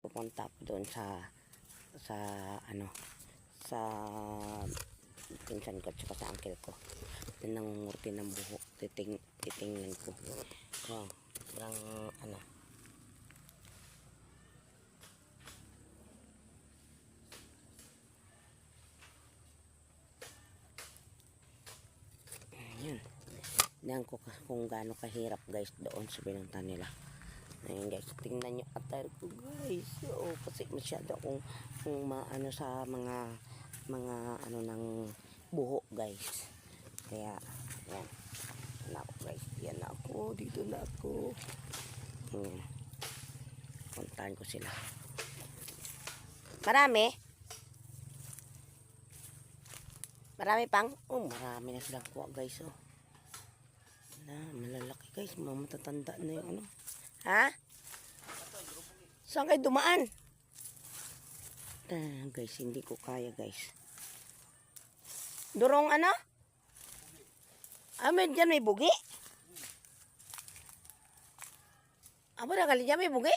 pupunta po doon sa ano sa pinsan ko at sa uncle ko. Yan nangungurti ng buhok. Titingnan ko. Wow, parang ano. Ayan. Yan ko kung gaano kahirap guys doon sa binunta nila. Ayan guys, tingnan nyo attire ko guys. Oo, kasi masyado akong maano sa mga ano ng buhok guys. Kaya, yan. Yan ako guys. Yan ako. Dito na ako. Puntahan ko sila. Marami? Marami pang? Oh, marami na silang kuha guys. Oh. Malalaki guys. Mga matatanda na yung ano. Ha? Saan kayo dumaan? Guys, hindi ko kaya guys. Durong ano? May dyan may bugi? Aba na kali dyan may bugi?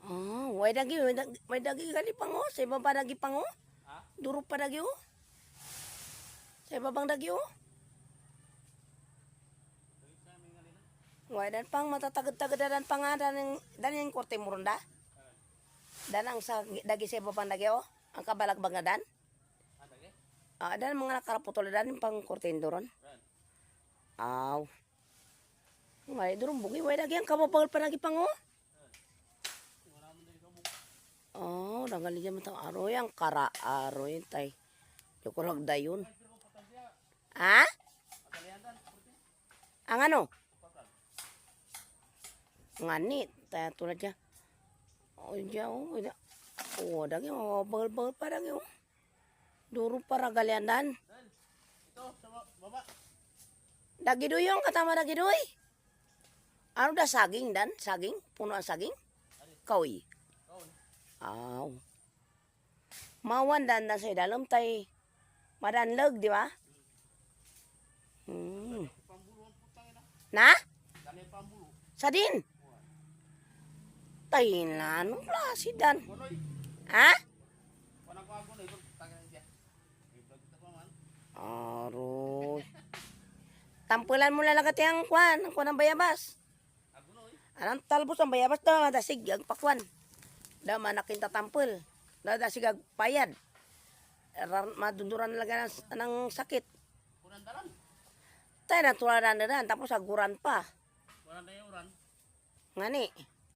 Oh, may dagi kali pango. Sa ibang pa dagi pango? Duro pa dagi oh. Sa ibang dagi oh. Why dan pang matatagad-tagad dan pang dan yung korte murunda. Dan ang sa dagi sa ibang dagi oh. Ang kabalagbag na dan. Dan mga nakaraputol dan yung pang korte indoron. Aw. Why durong bugi why dagi ang kababagal pa dagi pang oh. Oh, dangali dyan matang aroy ang kara aroy tay. Yukurag dayon. Ha? Ang ano? Ngani, tayo tulad dyan. Oh, dyan, oh. Oh, dagi, oh, bagal-bagal pa dagi, oh. Duro para galiandan. Ito, sa baba. Dagi doy yung, katama dagi doy. Ano da, saging dan? Saging? Puno ang saging? Kawi. Aw. Mawan dan sa dalam tay. Madanlag, di ba? Na? Sa din? Tay na, anong klase dan? Ha? Aroy. Tampulan mo lalagat yung kwan, ang kwan ng bayabas. Anong talbos ang bayabas daw, madasig, ang pakwan. Daw manakin tatampul. Daw dasig ang payad. Madunduran talaga ng sakit. Tayo natularan na dan, tapos aguran pa. Walang na yung uran. Ngani.